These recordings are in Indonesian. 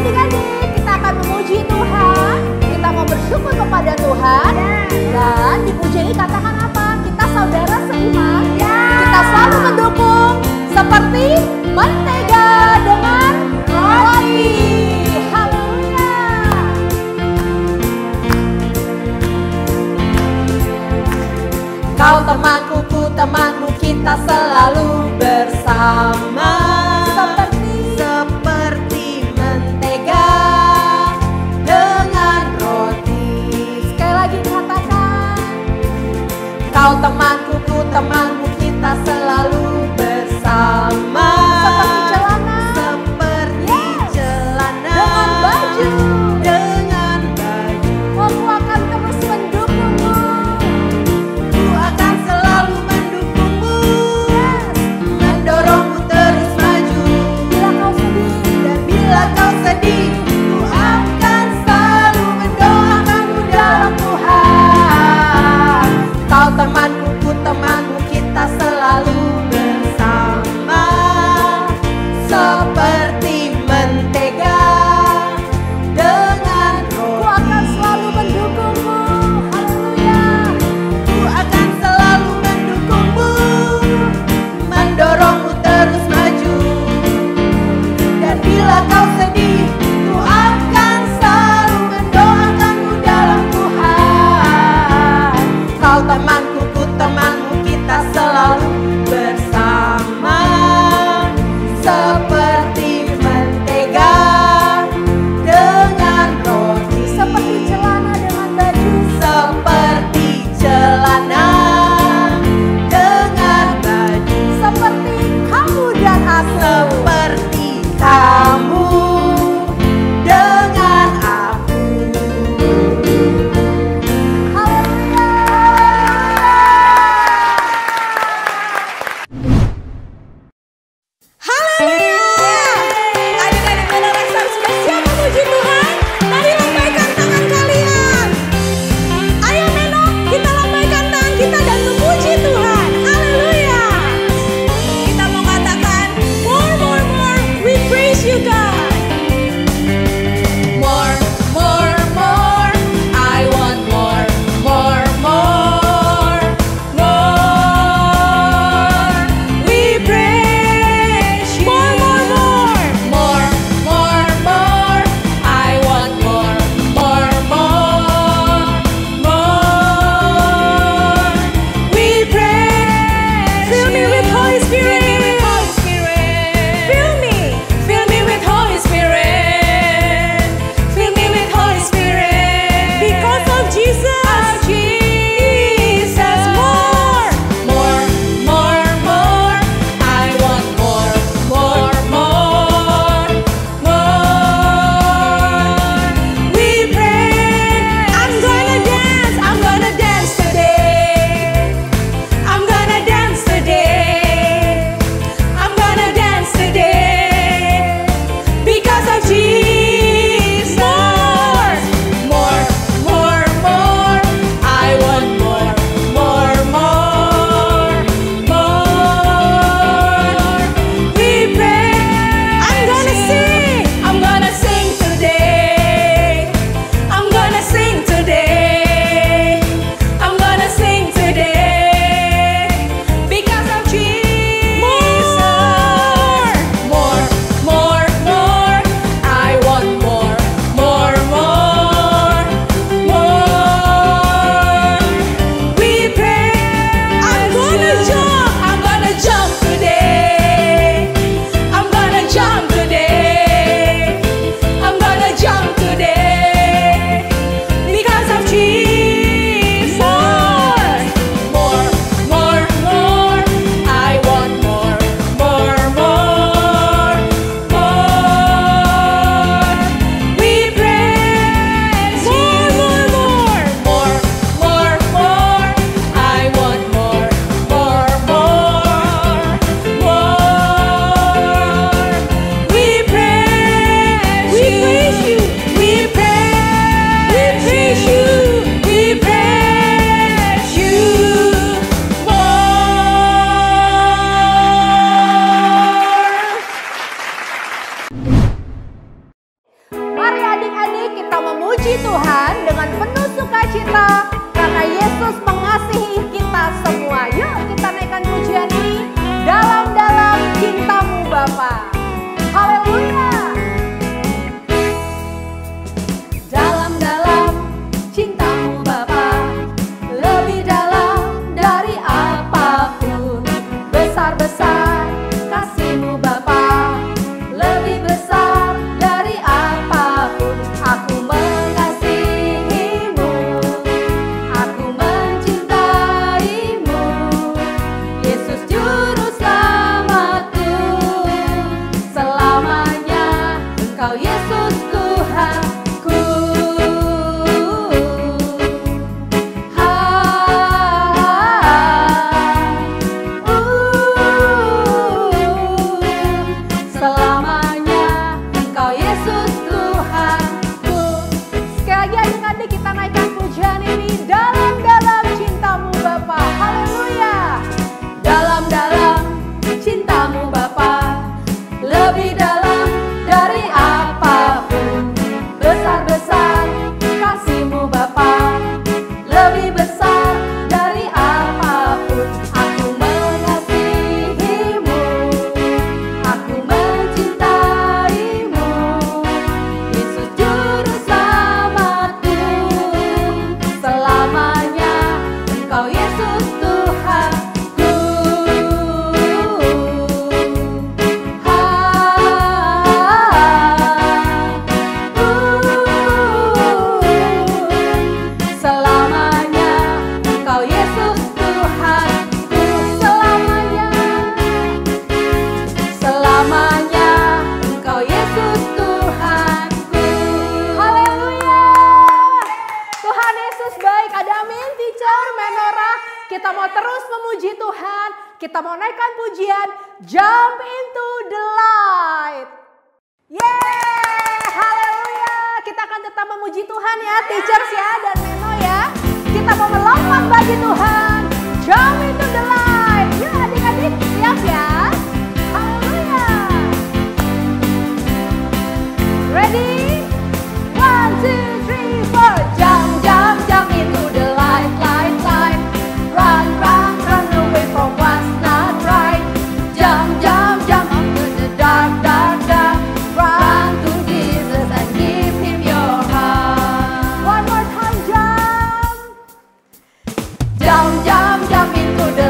Adik-adik, kita akan memuji Tuhan. Kita mau bersyukur kepada Tuhan. Dan di pujian ini katakan apa? Kita saudara seiman. Kita selalu mendukung seperti mentega dengan roti. Haleluya. Kau temanku, ku temanmu, kita selalu bersama. Seperti mentega dengan roti. Sekali lagi katakan. Kau temanku, ku temanmu, kita selalu bersama. Seperti celana. Seperti celana. Dengan baju. Dengan baju. Aku akan terus mendukungmu. Ku akan selalu mendukungmu. Mendorongmu terus maju. Bila kau sedih. Dan bila kau sedih, ku akan selalu mendoakanmu dalam Tuhan. Kau temanku, ku temanmu, kita selalu bersama. Seperti mentega dengan roti. Ku akan selalu mendukungmu. Haleluya. Ku akan selalu mendukungmu. Mendorongmu terus maju. Dan bila kau sedih, ku akan selalu mendoakanmu dalam Tuhan. Kau temanku, ku temanmu, kita selalu bersama. Seperti kita memuji Tuhan dengan penuh sukacita karena Yesus mengasihi kita semua. Yuk kita naikkan pujian ini, dalam-dalam cintamu Bapa. Haleluya. Dalam-dalam cintamu Bapa, lebih dalam dari apapun. Besar-besar kasih-Mu Bapa, lebih besar dari apapun. Aku mengasihi-Mu, aku mencintai-Mu. Yesus juru selamatku, selamanya Engkau Yesus Tuhanku. Selamanya Engkau Yesus Tuhanku. Sekali lagi adik-adik kita naikkan pujian ini, dalam-dalam cintamu Bapa. Haleluya. Dalam-dalam cintamu Bapa, lebih dalam dari apapun. Besar-besar kasih-Mu Bapa, lebih besar dari apapun. Aku mengasihi-Mu, aku mencintai-Mu. Yesus juru selamatku, selamanya Engkau Yesus Tuhanku. Selamanya Engkau Yesus Tuhanku. Selamanya Engkau Yesus Tuhanku. Haleluya. Tuhan Yesus baik. Ada amin, teacher, Menora. Kita mau terus memuji Tuhan. Kita mau naikkan pujian, Jump into the Light. Yeay, haleluya. Kita akan tetap memuji Tuhan ya, teachers ya, dan Meno ya. Kita mau melompat bagi Tuhan, Jump into the Light. Yuk adik-adik, siap ya. Haleluya. Ready? 1, 2, 3, 4. Jump, jump, jump into the light, light, light. Run, run, run away from what's not right. Jump, jump, jump into the dark, dark, dark. Run to Jesus and give Him your heart. One more time, jump. Jump, jump, jump into the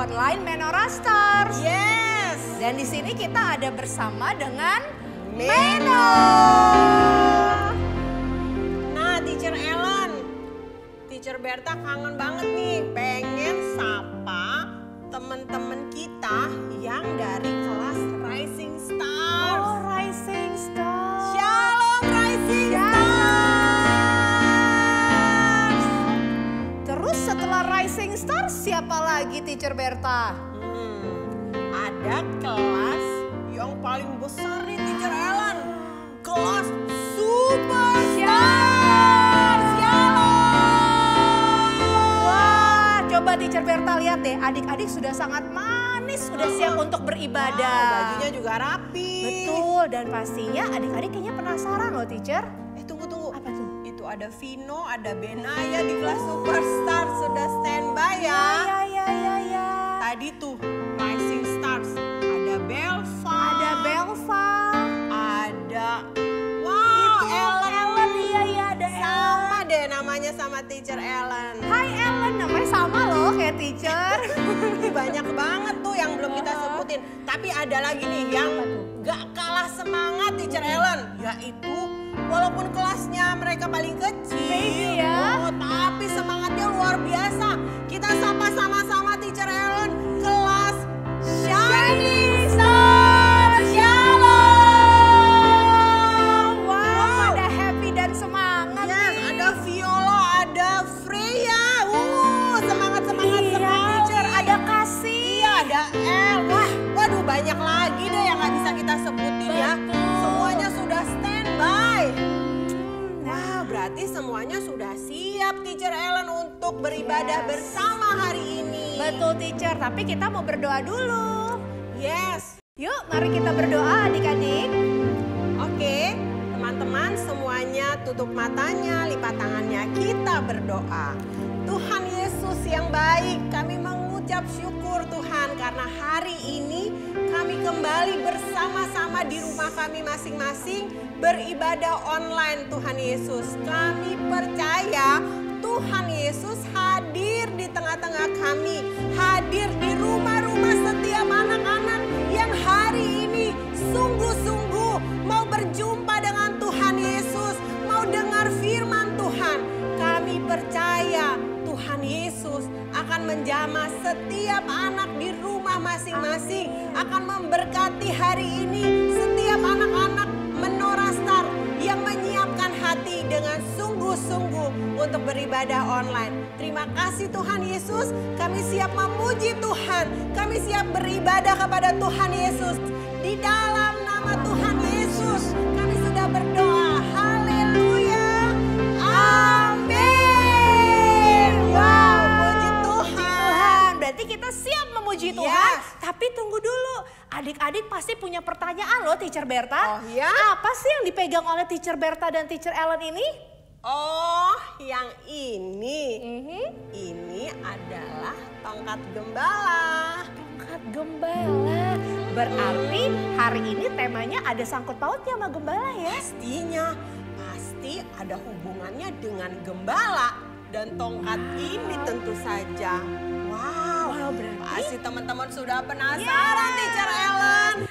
online Menora Stars. Yes. Dan di sini kita ada bersama dengan Meno. Nah, Teacher Ellen, Teacher Berta kangen banget nih, pengen sapa teman-teman kita yang dari kelas Rising Stars. Oh, Rising Stars. Shalom Rising Stars. Terus setelah Rising Stars siapa lagi Teacher Berta? Ada kelas yang paling besar nih Teacher Ellen. Kelas Superstar. Wah, coba Teacher Berta lihat deh, adik-adik sudah sangat manis, sudah siap untuk beribadah. Bajunya juga rapi. Betul, dan pastinya adik-adik kayaknya penasaran loh Teacher. Tunggu. Apa tuh? Itu ada Vino, ada Benaya di kelas Superstar sudah standby ya. Ya. Tadi tuh Rising Stars, ada Belva. Ada Belva. Ada Ellen. Iya, ada Sama deh namanya sama Teacher Ellen. Hai Ellen, namanya sama loh kayak Teacher. Banyak banget tuh yang belum kita sebutin. Tapi ada lagi nih yang gak kalah semangat Teacher Ellen. Yaitu walaupun kelasnya mereka paling kecil. Baby ya. Tapi semangatnya luar biasa. Kita sapa sama-sama Teacher Ellen. Kelas Shining Star. Shalom. Wow, pada happy dan semangat Yes, nih. ada Viola, ada Freya. Semangat Teacher, ada Kasih. Iya, ada El. Waduh banyak lagi deh yang gak bisa kita sebutin ya. Betul. Semuanya sudah standby. Wah, berarti semuanya sudah siap Teacher Ellen untuk beribadah bersama hari ini. Betul Teacher, tapi kita mau berdoa dulu. Yes. Yuk, mari kita berdoa adik-adik. Oke, teman-teman semuanya tutup matanya, lipat tangannya, kita berdoa. Tuhan Yesus yang baik, kami mengucap syukur Tuhan karena hari ini kami kembali bersama-sama di rumah kami masing-masing beribadah online Tuhan Yesus. Kami percaya Tuhan Yesus hadir di tengah-tengah kami, hadir di rumah-rumah setiap anak-anak yang hari ini sungguh-sungguh mau berjumpa dengan Tuhan Yesus, mau dengar firman Tuhan. Kami percaya Tuhan Yesus akan menjamah setiap anak di rumah masing-masing, akan memberkati hari ini setiap anak-anak Menora Star yang menyiapkan hati dengan sungguh-sungguh untuk beribadah online. Terima kasih Tuhan Yesus, kami siap memuji Tuhan, kami siap beribadah kepada Tuhan Yesus. Di dalam nama Tuhan Yesus kami sudah berdoa. Haleluya. Amin. Wow, puji Tuhan. Berarti kita siap memuji Tuhan. Yes. Tapi tunggu dulu, adik-adik pasti punya pertanyaan loh Teacher Berta. Oh ya? Apa sih yang dipegang oleh Teacher Berta dan Teacher Ellen ini? Oh, yang ini. Ini adalah tongkat gembala. Tongkat gembala. Berarti hari ini temanya ada sangkut pautnya sama gembala ya? Pastinya, pasti ada hubungannya dengan gembala dan tongkat ini tentu saja. Wow, berarti pasti teman-teman sudah penasaran Teacher Ellen.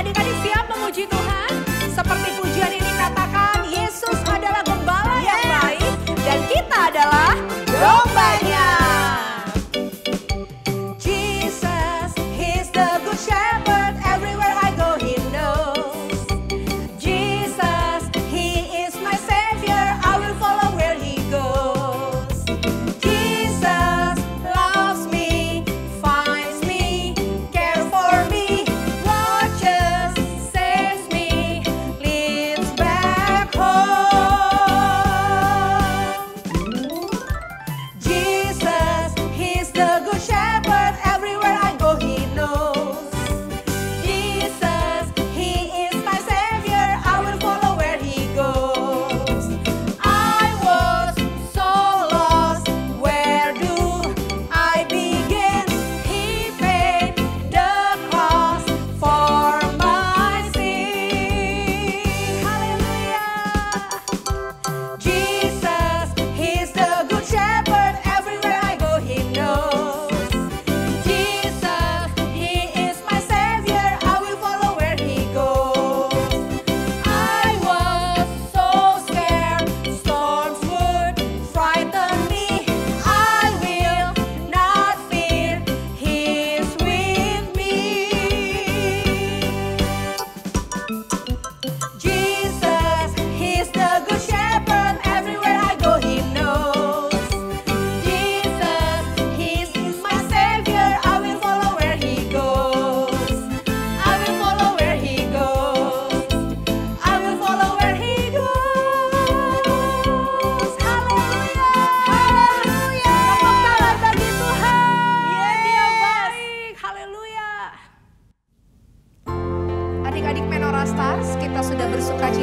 adik-adik siap memuji Tuhan? Seperti pujian ini katakan, Yesus adalah gembala yang baik dan kita adalah dombanya. Jesus, He's the good shepherd, everywhere I go He knows. Jesus, He is my savior, I will follow where He goes. Jesus loves me, finds me, cares for me, watches, saves me,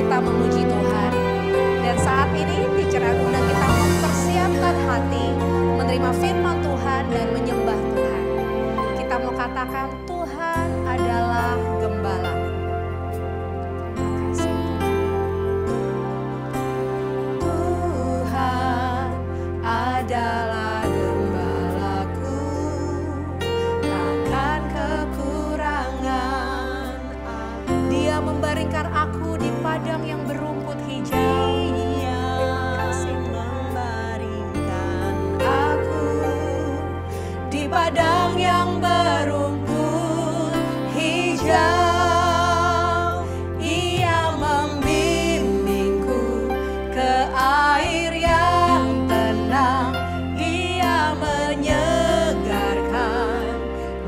kita memuji Tuhan. Dan saat ini teacher undang kita mempersiapkan hati, menerima firman Tuhan dan menyembah Tuhan. Kita mau katakan Tuhan adalah gembala. Tuhan adalah gembalaku, takkan kekurangan. Dia membaringkan aku di padang yang berumput hijau. Membaringkan aku di padang yang berumput hijau. Ia membimbingku ke air yang tenang. Ia menyegarkan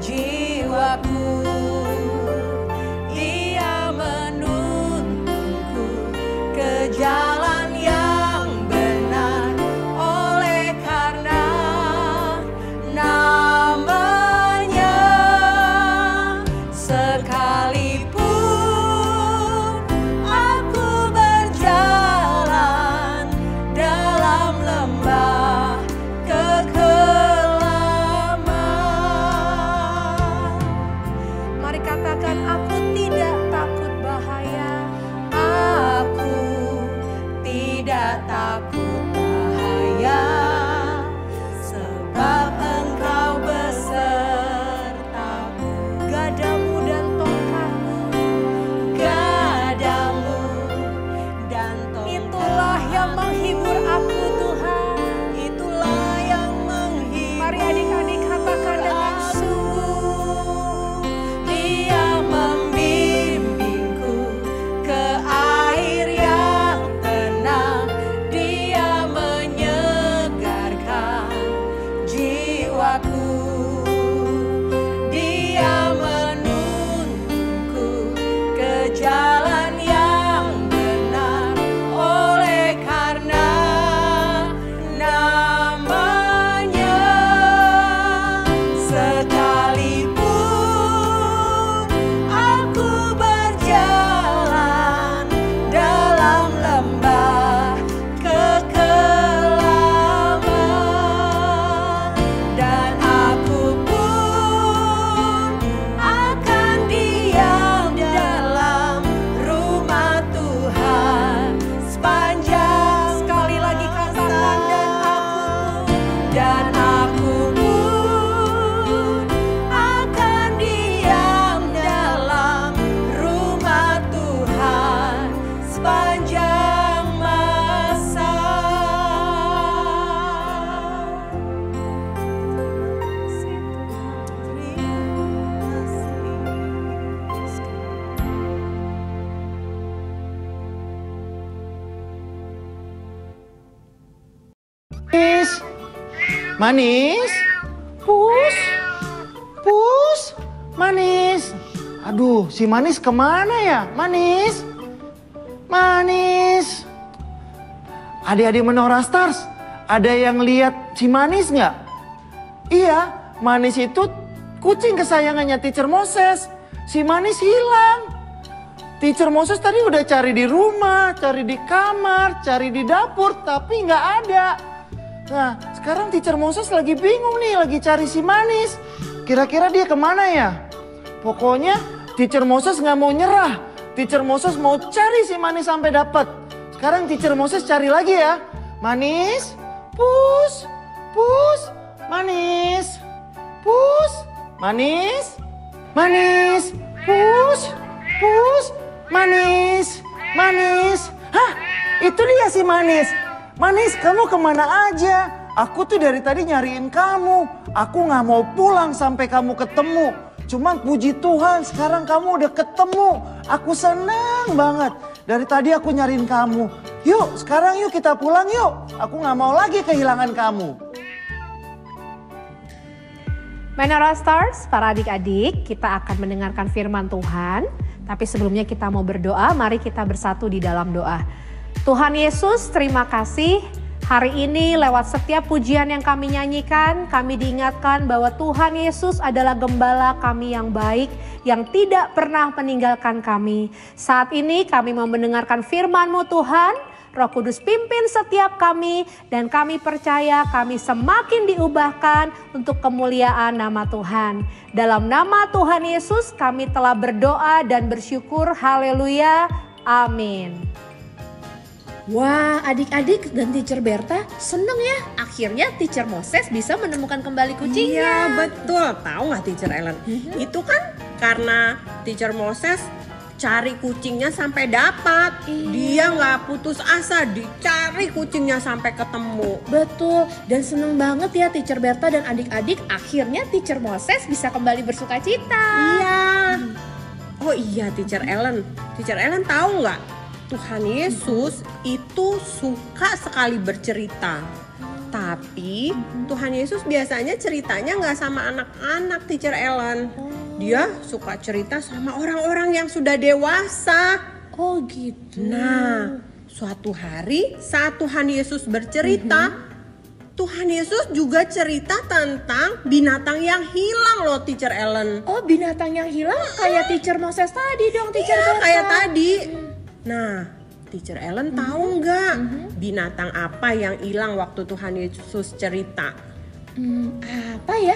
jiwaku. Ia menuntunku ke jalan yang benar oleh karena namanya. Sekalipun aku berjalan dalam lembah kekelaman, mari katakan aku tidak takut bahaya. Aku tidak takut bahaya, sebab Engkau besertaku. Gadamu dan tongkatmu, gadamu dan tongkatmu, itulah yang menghibur aku Tuhan. Itulah yang menghibur. Mari adik-adik katakan dengan sungguh. Dia membimbingku ke air yang tenang. Dia menyegarkan jiwaku. Dia menuntunku ke jalan yang benar oleh karena namanya. Sekalipun aku berjalan dalam lembah kekelaman, dan aku pun akan diam dalam rumah Tuhan sepanjang. Sekali lagi katakan, dan aku pun akan diam dalam rumah Tuhan sepanjang masa. Manis, Pus, Pus, Manis. Aduh, si Manis kemana ya? Manis, Manis. Adik-adik Menora Stars, ada yang lihat si Manis nggak? Iya, Manis itu kucing kesayangannya Teacher Moses. Si Manis hilang. Teacher Moses tadi udah cari di rumah, cari di kamar, cari di dapur, tapi nggak ada. Nah, sekarang Teacher Moses lagi bingung nih, lagi cari si Manis. Kira-kira dia kemana ya? Pokoknya Teacher Moses nggak mau nyerah. Teacher Moses mau cari si Manis sampai dapat. Sekarang Teacher Moses cari lagi ya. Manis, Pus, Pus, Manis, Pus, Manis, Manis, Pus, Pus, Manis, Manis. Hah, itu dia si Manis. Manis, kamu kemana aja? Aku tuh dari tadi nyariin kamu. Aku gak mau pulang sampai kamu ketemu. Cuman puji Tuhan sekarang kamu udah ketemu. Aku senang banget. Dari tadi aku nyariin kamu. Yuk, sekarang yuk kita pulang yuk. Aku gak mau lagi kehilangan kamu. Menora Stars, para adik-adik, kita akan mendengarkan firman Tuhan. Tapi sebelumnya kita mau berdoa, mari kita bersatu di dalam doa. Tuhan Yesus, terima kasih Hari ini lewat setiap pujian yang kami nyanyikan, kami diingatkan bahwa Tuhan Yesus adalah gembala kami yang baik, yang tidak pernah meninggalkan kami. Saat ini kami mau mendengarkan firman-Mu Tuhan, Roh Kudus pimpin setiap kami, dan kami percaya kami semakin diubahkan untuk kemuliaan nama Tuhan. Dalam nama Tuhan Yesus kami telah berdoa dan bersyukur, haleluya, amin. Wah, adik-adik dan Teacher Berta seneng ya. Akhirnya Teacher Moses bisa menemukan kembali kucingnya. Iya betul, tahu nggak Teacher Ellen? Itu kan karena Teacher Moses cari kucingnya sampai dapat. Dia nggak putus asa, dicari kucingnya sampai ketemu. Betul, dan seneng banget ya Teacher Berta dan adik-adik. Akhirnya Teacher Moses bisa kembali bersukacita. Iya. Oh iya Teacher Ellen tahu nggak? Tuhan Yesus itu suka sekali bercerita. Tapi Tuhan Yesus biasanya ceritanya nggak sama anak-anak Teacher Ellen. Dia suka cerita sama orang-orang yang sudah dewasa. Oh gitu. Nah, suatu hari saat Tuhan Yesus bercerita, Tuhan Yesus juga cerita tentang binatang yang hilang loh Teacher Ellen. Oh, binatang yang hilang kayak Teacher Moses tadi dong, Teacher Iya, Berta. kayak tadi. Nah, Teacher Ellen tahu nggak binatang apa yang hilang waktu Tuhan Yesus cerita? Apa ya?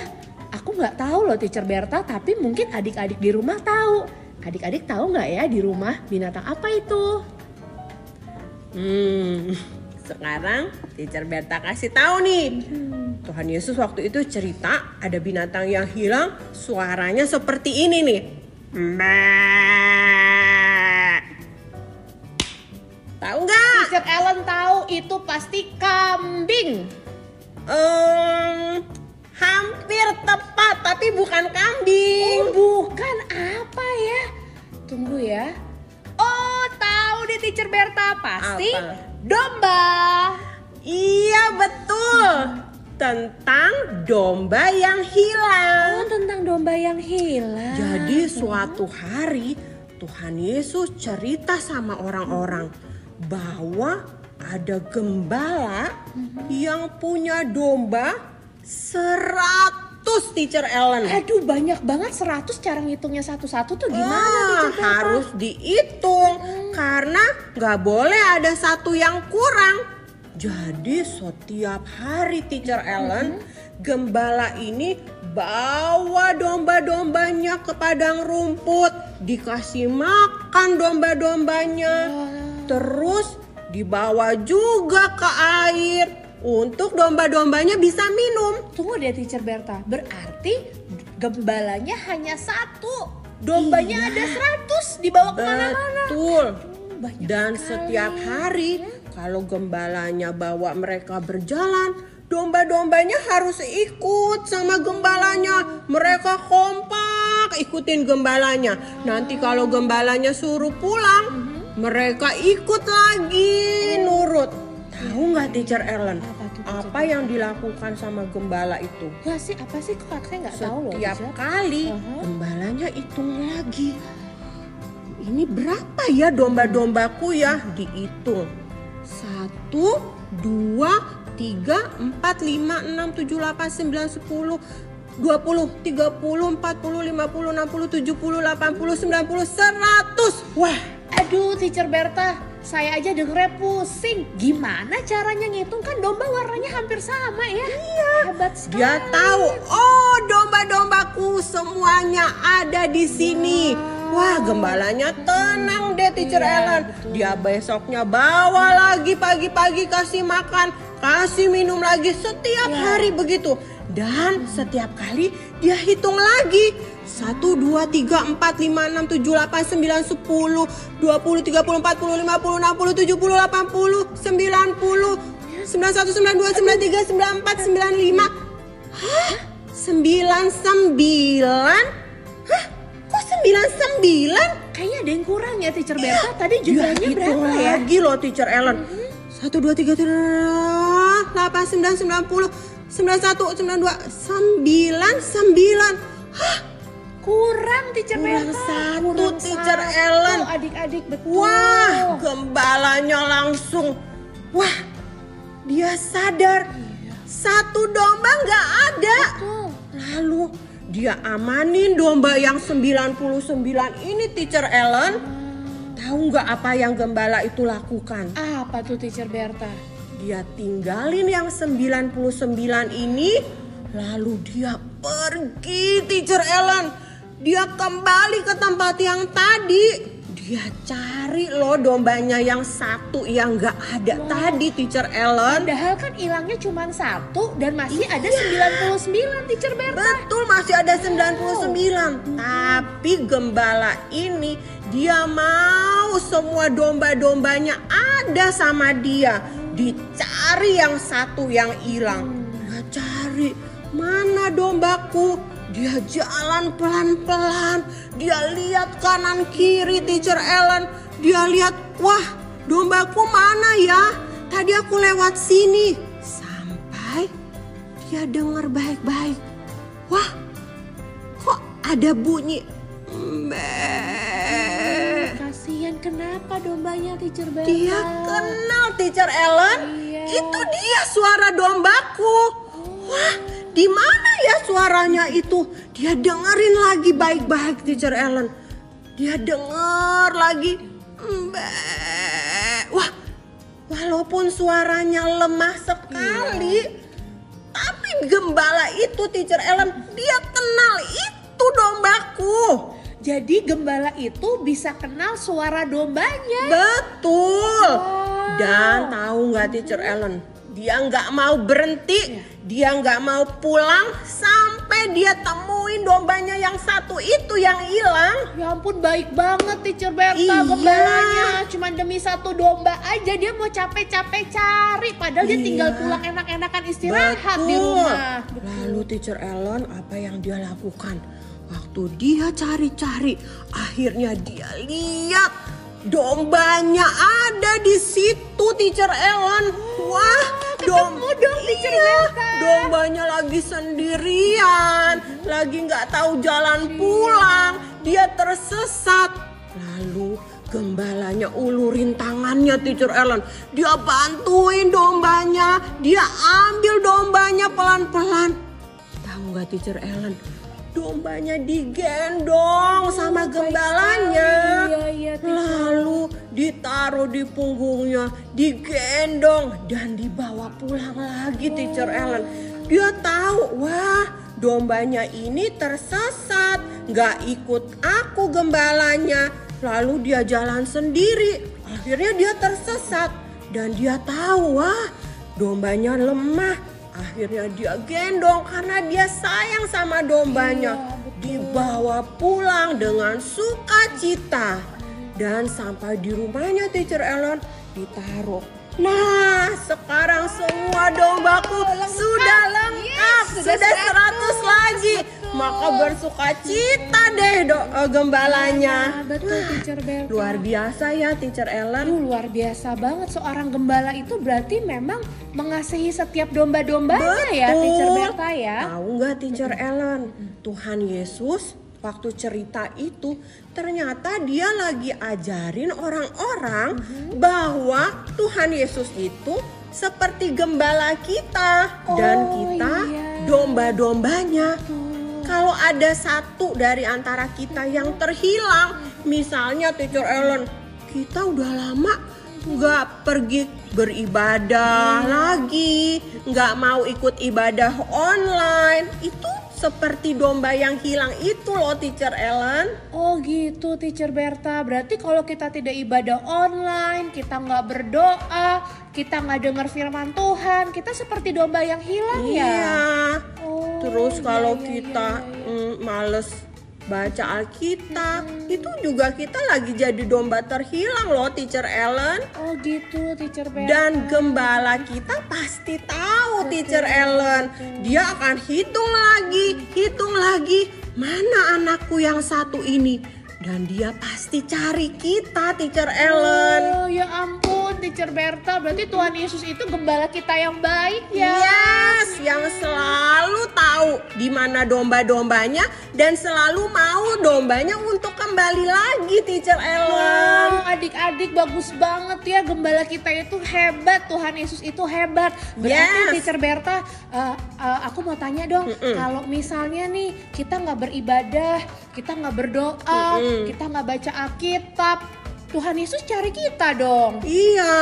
Aku nggak tahu loh Teacher Berta, tapi mungkin adik-adik di rumah tahu. Adik-adik tahu nggak ya di rumah binatang apa itu? Sekarang Teacher Berta kasih tahu nih. Tuhan Yesus waktu itu cerita ada binatang yang hilang, suaranya seperti ini nih. Tahu nggak? Teacher Ellen tahu, itu pasti kambing. Hampir tepat, tapi bukan kambing. Bukan, apa ya? Tunggu ya. Oh, tahu deh Teacher Berta, pasti Apa? domba. Iya betul. Tentang domba yang hilang. Oh, tentang domba yang hilang. Jadi suatu hari Tuhan Yesus cerita sama orang-orang bahwa ada gembala yang punya domba 100 Teacher Ellen. Aduh, banyak banget, 100. Cara ngitungnya satu-satu tuh gimana Teacher Berta? Harus dihitung karena nggak boleh ada satu yang kurang. Jadi setiap hari Teacher Ellen, gembala ini bawa domba-dombanya ke padang rumput, dikasih makan domba-dombanya, terus dibawa juga ke air untuk domba-dombanya bisa minum. Tunggu deh Teacher Berta, berarti gembalanya hanya satu, dombanya ada 100 dibawa kemana-mana. Betul. Banyak Dan sekali. setiap hari kalau gembalanya bawa mereka berjalan, domba-dombanya harus ikut sama gembalanya. Mereka kompak ikutin gembalanya. Nanti kalau gembalanya suruh pulang, mereka ikut lagi nurut. Tahu nggak Teacher Ellen? Apa yang dilakukan sama gembala itu? Nggak sih, apa sih, kok saya nggak tahu loh Setiap Teacher. kali gembalanya hitung lagi. Ini berapa ya domba-dombaku ya? Dihitung. 1, 2, 3, 4, 5, 6, 7, 8, 9, 10, 20, 30, 40, 50, 60, 70, 80, 90, 100. Wah, Aduh Teacher Berta, saya aja dengernya pusing. Gimana caranya ngitung, kan domba warnanya hampir sama ya? Iya. Hebat sekali. dia tahu. Oh, domba-dombaku semuanya ada di sini. Wah, gembalanya tenang deh Teacher Ellen. Dia besoknya bawa lagi pagi-pagi, kasih makan, kasih minum lagi setiap hari begitu. Dan setiap kali dia hitung lagi. 1, 2, 3, 4, 5, 6, 7, 8, 9, 10, 20, 30, 40, 50, 60, 70, 80, 90, 91, 92, 93, 94, 95. Hah? 99? Hah? Kok 99? Kayaknya ada yang kurang ya Teacher Berta. Tadi Dia jumlahnya hitung berapa ya? lagi loh Teacher Ellen. 1, 2, 3, 8, 9, 90, 91, 92, 99. Hah? Kurang Teacher Kurang Berta. satu, Teacher Ellen. Adik-adik, betul. Wah, gembalanya langsung. Wah, dia sadar satu domba nggak ada. Betul. Lalu dia amanin domba yang 99 ini, Teacher Ellen. Tahu nggak apa yang gembala itu lakukan? Apa tuh Teacher Berta? Dia tinggalin yang 99 ini, lalu dia pergi, Teacher Ellen. Dia kembali ke tempat yang tadi. Dia cari loh dombanya yang satu yang gak ada tadi, Teacher Ellen. Padahal kan hilangnya cuma 1 dan masih ada 99 Teacher Berta. Betul, masih ada 99. Tapi gembala ini dia mau semua domba-dombanya ada sama dia. Dicari yang satu yang hilang. Dia cari, mana dombaku? Dia jalan pelan-pelan. Dia lihat kanan kiri, Teacher Ellen. Dia lihat, wah, dombaku mana ya? Tadi aku lewat sini. Sampai dia dengar baik-baik. Wah, kok ada bunyi mbek. Kasihan, kenapa dombanya Teacher Berta? Dia kenal, Teacher Ellen. Iya. Itu dia suara dombaku. Wah, di mana ya suaranya itu? Dia dengerin lagi baik-baik, Teacher Ellen. Dia denger lagi. Mbak. Wah, walaupun suaranya lemah sekali, tapi gembala itu, Teacher Ellen, dia kenal itu dombaku. Jadi gembala itu bisa kenal suara dombanya. Betul. Wow. Dan tahu nggak, Teacher Ellen? Dia nggak mau berhenti, dia nggak mau pulang sampai dia temuin dombanya yang satu itu yang hilang. Ya ampun, baik banget Teacher Berta. Iya. Gembalanya cuma demi 1 domba aja dia mau capek-capek cari. Padahal dia tinggal pulang enak-enakan istirahat di rumah. Lalu Teacher Ellen, apa yang dia lakukan? Waktu dia cari-cari, akhirnya dia lihat dombanya ada di situ, Teacher Ellen. Wah, ketemu dong, Teacher Berta. Dombanya lagi sendirian, lagi nggak tahu jalan pulang. Dia tersesat. Lalu gembalanya ulurin tangannya, Teacher Ellen. Dia bantuin dombanya. Dia ambil dombanya pelan-pelan. Tahu nggak, Teacher Ellen? Dombanya digendong sama gembalanya. Iya, Lalu ditaruh di punggungnya, digendong dan dibawa pulang lagi, Teacher Ellen. Dia tahu, wah, dombanya ini tersesat, nggak ikut aku gembalanya. Lalu dia jalan sendiri. Akhirnya dia tersesat dan dia tahu, wah, dombanya lemah. Akhirnya dia gendong karena dia sayang sama dombanya. Dibawa pulang dengan sukacita. Dan sampai di rumahnya, Teacher Ellen, ditaruh. Nah, sekarang semua dombaku sudah lengkap, sudah 100 lagi. Maka bersukacita deh gembalanya. Betul, Teacher Berta. Luar biasa ya, Teacher Ellen. Luar biasa banget, seorang gembala itu berarti memang mengasihi setiap domba-dombanya ya, Teacher Berta ya. Tahu nggak, Teacher Ellen? Tuhan Yesus waktu cerita itu ternyata dia lagi ajarin orang-orang bahwa Tuhan Yesus itu seperti gembala kita dan kita domba-dombanya. Kalau ada satu dari antara kita yang terhilang, misalnya Teacher Ellen, kita udah lama nggak pergi beribadah lagi, nggak mau ikut ibadah online, itu seperti domba yang hilang itu loh, Teacher Ellen. Oh gitu, Teacher Berta. Berarti kalau kita tidak ibadah online, kita nggak berdoa, kita nggak dengar firman Tuhan, kita seperti domba yang hilang ya. Iya. Oh, Terus kalau iya, kita males baca Alkitab, itu juga kita lagi jadi domba terhilang loh, Teacher Ellen. Oh gitu, Teacher Berta. Dan gembala kita pasti tahu, Teacher Ellen. Dia akan hitung lagi, mana anakku yang satu ini. Dan dia pasti cari kita, Teacher Ellen. Oh ya ampun, Teacher Teacher Berta, berarti Tuhan Yesus itu gembala kita yang baik ya. Yes, yang selalu tahu di mana domba-dombanya dan selalu mau dombanya untuk kembali lagi, Teacher Ellen. Wow, adik-adik bagus banget ya, gembala kita itu hebat, Tuhan Yesus itu hebat. Berarti Yes. Teacher Berta, aku mau tanya dong, kalau misalnya nih kita nggak beribadah, kita nggak berdoa, kita nggak baca Alkitab, Tuhan Yesus cari kita dong. Iya,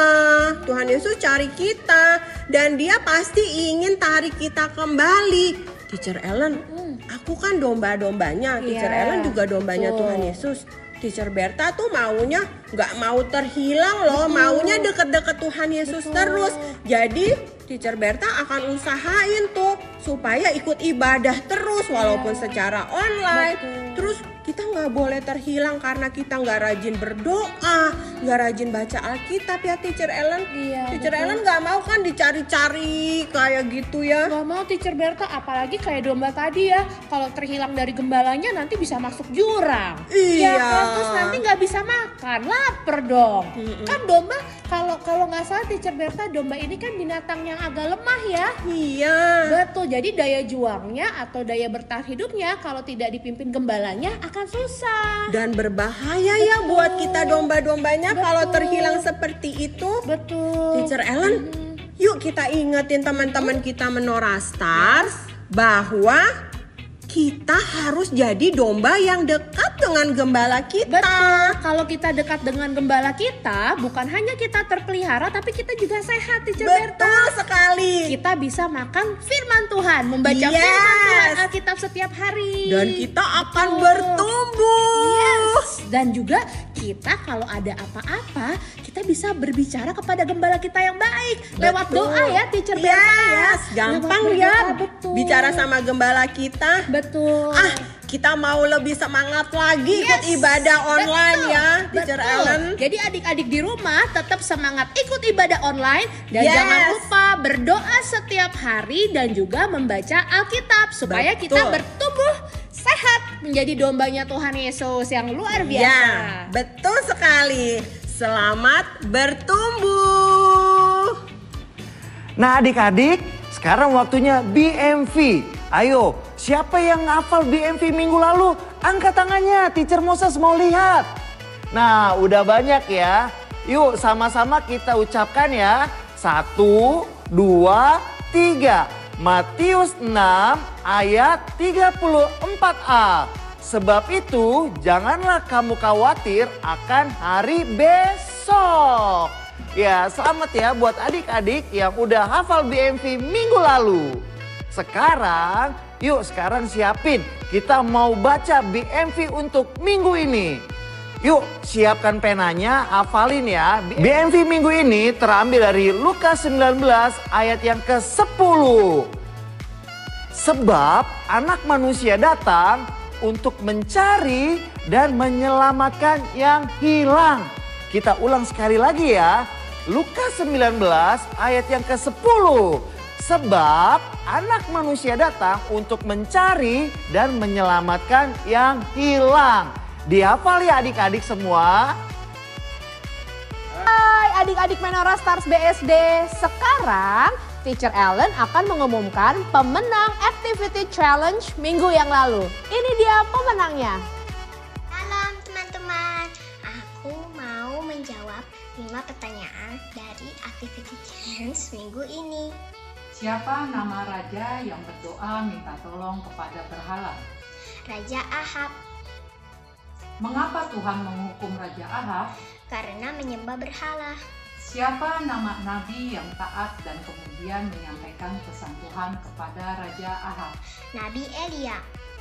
Tuhan Yesus cari kita dan Dia pasti ingin tarik kita kembali. Teacher Ellen, aku kan domba-dombanya. Teacher Iya, Ellen juga dombanya betul. Tuhan Yesus. Teacher Berta tuh maunya nggak mau terhilang loh, maunya deket-deket Tuhan Yesus terus. Jadi Teacher Berta akan usahain tuh supaya ikut ibadah terus walaupun secara online. Betul. Terus kita nggak boleh terhilang karena kita nggak rajin berdoa, nggak rajin baca Alkitab ya Teacher Ellen. Iya, Teacher betul. Ellen nggak mau kan dicari-cari kayak gitu ya. Gak mau Teacher Berta, apalagi kayak domba tadi ya, kalau terhilang dari gembalanya nanti bisa masuk jurang. Iya. Ya kan, terus nanti nggak bisa makan, lapar dong. Kan domba, kalau nggak salah Teacher Berta, domba ini kan binatang yang agak lemah ya. Iya. Betul, jadi daya juangnya atau daya bertahan hidupnya kalau tidak dipimpin gembalanya akan susah. Dan berbahaya ya buat kita domba-dombanya kalau Betul. terhilang seperti itu. Betul. Teacher Ellen, yuk kita ingetin teman-teman kita Menora Stars bahwa kita harus jadi domba yang dekat dengan gembala kita. Betul, kalau kita dekat dengan gembala kita, bukan hanya kita terpelihara, tapi kita juga sehat, Teacher Berta. Betul sekali. Kita bisa makan firman Tuhan, membaca Yes. firman Tuhan Alkitab setiap hari. Dan kita akan Betul. bertumbuh. Yes. Dan juga kita kalau ada apa-apa, kita bisa berbicara kepada gembala kita yang baik lewat Betul. doa ya, Teacher Berta ya. Yes, gampang Lewat ya berdoa, betul. bicara sama gembala kita. Betul. Kita mau lebih semangat lagi ikut Yes, ibadah online betul, ya, Teacher betul. Ellen. Jadi adik-adik di rumah tetap semangat ikut ibadah online dan Yes. jangan lupa berdoa setiap hari dan juga membaca Alkitab supaya kita Betul. bertumbuh sehat menjadi dombanya Tuhan Yesus yang luar biasa. Ya, betul sekali. Selamat bertumbuh. Nah adik-adik, sekarang waktunya BMV. Ayo, siapa yang ngafal BMV minggu lalu? Angkat tangannya, Teacher Moses mau lihat. Nah, udah banyak ya. Yuk sama-sama kita ucapkan ya. 1, 2, 3. Matius 6 ayat 34a. Sebab itu janganlah kamu khawatir akan hari besok. Ya, selamat ya buat adik-adik yang udah hafal BMV minggu lalu. Sekarang siapin. Kita mau baca BMV untuk minggu ini. Yuk, siapkan penanya, hafalin ya. BMV minggu ini terambil dari Lukas 19 ayat yang ke-10. Sebab anak manusia datang untuk mencari dan menyelamatkan yang hilang. Kita ulang sekali lagi ya. Lukas 19 ayat yang ke-10. Sebab anak manusia datang untuk mencari dan menyelamatkan yang hilang. Dihafal ya adik-adik semua. Hai adik-adik Menora Stars BSD. Sekarang Teacher Ellen akan mengumumkan pemenang Activity Challenge minggu yang lalu. Ini dia pemenangnya. Salam teman-teman, aku mau menjawab 5 pertanyaan dari Activity Challenge minggu ini. Siapa nama raja yang berdoa minta tolong kepada berhala? Raja Ahab, Mengapa Tuhan menghukum Raja Ahab? karena menyembah berhala. Siapa nama nabi yang taat dan kemudian menyampaikan pesan Tuhan kepada Raja Ahab? Nabi Elia,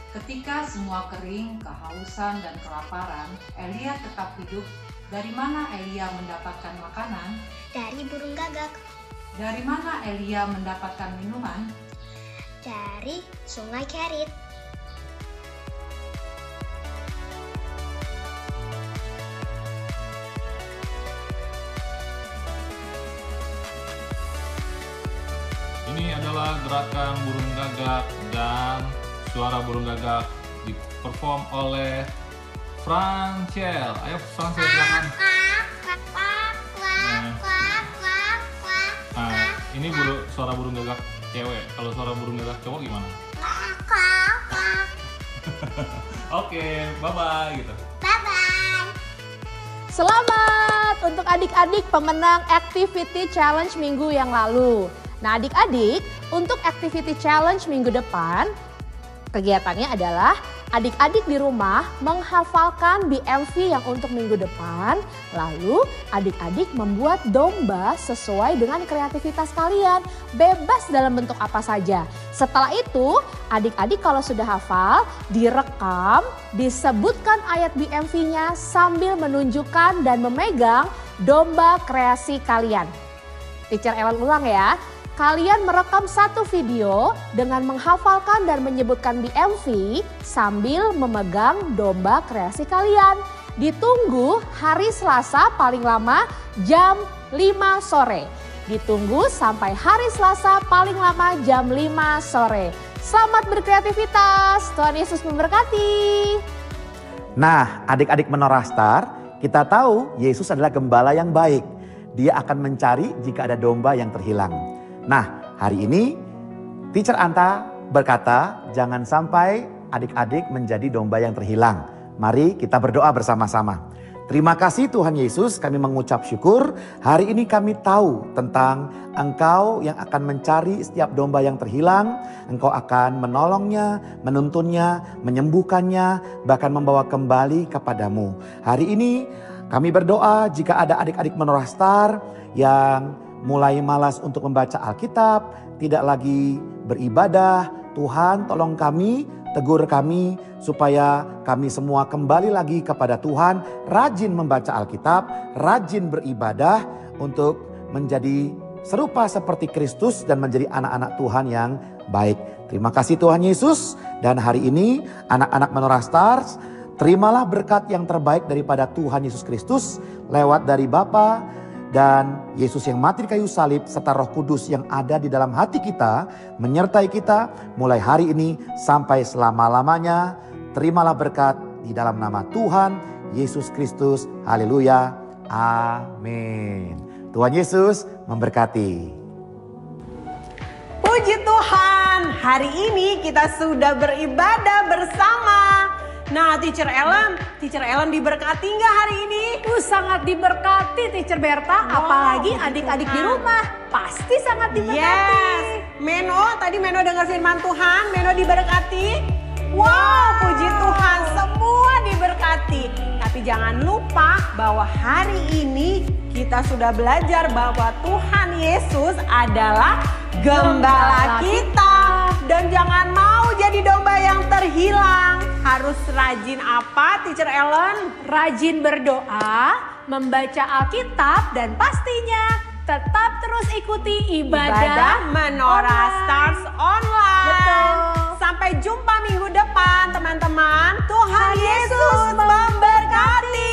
Ketika semua kering, kehausan dan kelaparan, Elia tetap hidup. Dari mana Elia mendapatkan makanan? dari burung gagak, Dari mana Elia mendapatkan minuman? dari sungai Kerit. Ini adalah gerakan burung gagak dan suara burung gagak diperform oleh Francel. Ayo Francel silakan. Nah, Ini suara burung gagak cewek. Kalau suara burung gagak cowok gimana? Oke, bye-bye gitu. Bye-bye. Selamat untuk adik-adik pemenang Activity Challenge minggu yang lalu. Nah adik-adik, untuk Activity Challenge minggu depan, kegiatannya adalah adik-adik di rumah menghafalkan BMV yang untuk minggu depan. Lalu adik-adik membuat domba sesuai dengan kreativitas kalian. Bebas dalam bentuk apa saja. Setelah itu adik-adik kalau sudah hafal direkam, disebutkan ayat BMV-nya sambil menunjukkan dan memegang domba kreasi kalian. Teacher Ellen ulang ya. Kalian merekam satu video dengan menghafalkan dan menyebutkan BMV sambil memegang domba kreasi kalian. Ditunggu hari Selasa paling lama jam 5 sore. Ditunggu sampai hari Selasa paling lama jam 5 sore. Selamat berkreativitas, Tuhan Yesus memberkati. Nah, adik-adik Menara Star, kita tahu Yesus adalah gembala yang baik. Dia akan mencari jika ada domba yang terhilang. Nah, hari ini Teacher Anta berkata, jangan sampai adik-adik menjadi domba yang terhilang. Mari kita berdoa bersama-sama. Terima kasih Tuhan Yesus, kami mengucap syukur. Hari ini kami tahu tentang Engkau yang akan mencari setiap domba yang terhilang. Engkau akan menolongnya, menuntunnya, menyembuhkannya, bahkan membawa kembali kepadamu. Hari ini kami berdoa jika ada adik-adik Menara Star yang mulai malas untuk membaca Alkitab, tidak lagi beribadah. Tuhan tolong kami, tegur kami supaya kami semua kembali lagi kepada Tuhan, rajin membaca Alkitab, rajin beribadah untuk menjadi serupa seperti Kristus dan menjadi anak-anak Tuhan yang baik. Terima kasih Tuhan Yesus, dan hari ini anak-anak Menara Stars, terimalah berkat yang terbaik daripada Tuhan Yesus Kristus lewat dari Bapa dan Yesus yang mati di kayu salib serta Roh Kudus yang ada di dalam hati kita menyertai kita mulai hari ini sampai selama-lamanya. Terimalah berkat di dalam nama Tuhan Yesus Kristus. Haleluya. Amin. Tuhan Yesus memberkati. Puji Tuhan, hari ini kita sudah beribadah bersama. Nah, Teacher Ellen diberkati nggak hari ini? Sangat diberkati Teacher Berta, apalagi adik-adik di rumah. Pasti sangat diberkati. Yes. Tadi Meno dengar firman Tuhan, Meno diberkati. Wow, puji Tuhan, semua diberkati. Tapi jangan lupa bahwa hari ini kita sudah belajar bahwa Tuhan Yesus adalah gembala kita. Dan jangan mau jadi domba yang terhilang. Harus rajin apa, Teacher Ellen? Rajin berdoa, membaca Alkitab, dan pastinya tetap terus ikuti ibadah Menara Stars Online. Betul. Sampai jumpa minggu depan teman-teman. Tuhan Yesus memberkati.